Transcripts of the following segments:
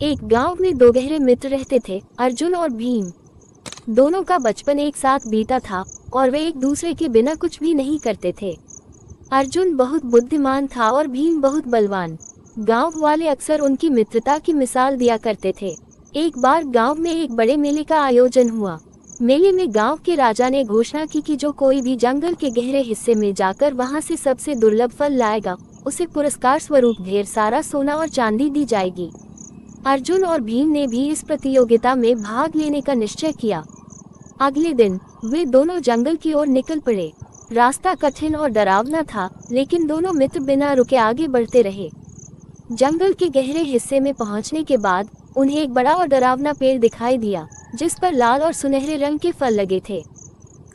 एक गांव में दो गहरे मित्र रहते थे, अर्जुन और भीम। दोनों का बचपन एक साथ बीता था और वे एक दूसरे के बिना कुछ भी नहीं करते थे। अर्जुन बहुत बुद्धिमान था और भीम बहुत बलवान। गांव वाले अक्सर उनकी मित्रता की मिसाल दिया करते थे। एक बार गांव में एक बड़े मेले का आयोजन हुआ। मेले में गांव के राजा ने घोषणा की कि जो कोई भी जंगल के गहरे हिस्से में जाकर वहां से सबसे दुर्लभ फल लाएगा, उसे पुरस्कार स्वरूप ढेर सारा सोना और चांदी दी जाएगी। अर्जुन और भीम ने भी इस प्रतियोगिता में भाग लेने का निश्चय किया। अगले दिन वे दोनों जंगल की ओर निकल पड़े। रास्ता कठिन और डरावना था, लेकिन दोनों मित्र बिना रुके आगे बढ़ते रहे। जंगल के गहरे हिस्से में पहुंचने के बाद उन्हें एक बड़ा और डरावना पेड़ दिखाई दिया, जिस पर लाल और सुनहरे रंग के फल लगे थे।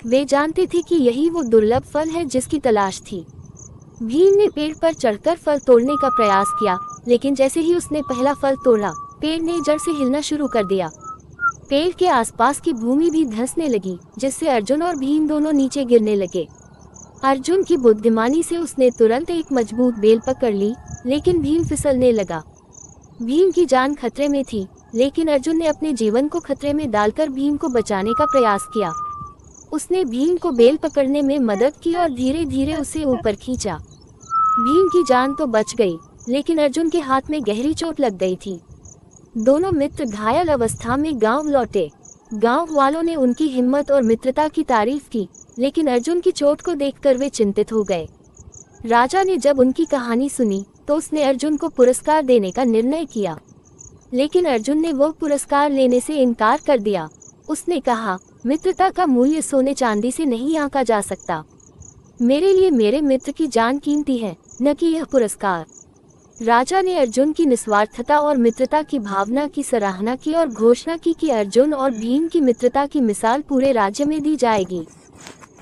वे जानते थे कि यही वो दुर्लभ फल है जिसकी तलाश थी। भीम ने पेड़ पर चढ़कर फल तोड़ने का प्रयास किया, लेकिन जैसे ही उसने पहला फल तोड़ा, पेड़ ने जड़ से हिलना शुरू कर दिया। पेड़ के आसपास की भूमि भी धंसने लगी, जिससे अर्जुन और भीम दोनों नीचे गिरने लगे। अर्जुन की बुद्धिमानी से उसने तुरंत एक मजबूत बेल पकड़ ली, लेकिन भीम फिसलने लगा। भीम की जान खतरे में थी, लेकिन अर्जुन ने अपने जीवन को खतरे में डालकर भीम को बचाने का प्रयास किया। उसने भीम को बेल पकड़ने में मदद की और धीरे धीरे उसे ऊपर खींचा। भीम की जान तो बच गई, लेकिन अर्जुन के हाथ में गहरी चोट लग गई थी। दोनों मित्र घायल अवस्था में गांव लौटे। गांव वालों ने उनकी हिम्मत और मित्रता की तारीफ की, लेकिन अर्जुन की चोट को देखकर वे चिंतित हो गए। राजा ने जब उनकी कहानी सुनी तो उसने अर्जुन को पुरस्कार देने का निर्णय किया, लेकिन अर्जुन ने वो पुरस्कार लेने से इनकार कर दिया। उसने कहा, मित्रता का मूल्य सोने चांदी से नहीं आंका जा सकता। मेरे लिए मेरे मित्र की जान कीमती है, न कि यह पुरस्कार। राजा ने अर्जुन की निस्वार्थता और मित्रता की भावना की सराहना की और घोषणा की कि अर्जुन और भीम की मित्रता की मिसाल पूरे राज्य में दी जाएगी।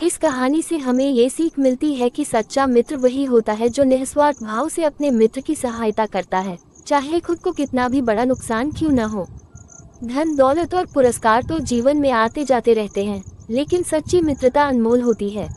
इस कहानी से हमें ये सीख मिलती है कि सच्चा मित्र वही होता है जो निस्वार्थ भाव से अपने मित्र की सहायता करता है, चाहे खुद को कितना भी बड़ा नुकसान क्यों न हो। धन, दौलत और पुरस्कार तो जीवन में आते जाते रहते हैं, लेकिन सच्ची मित्रता अनमोल होती है।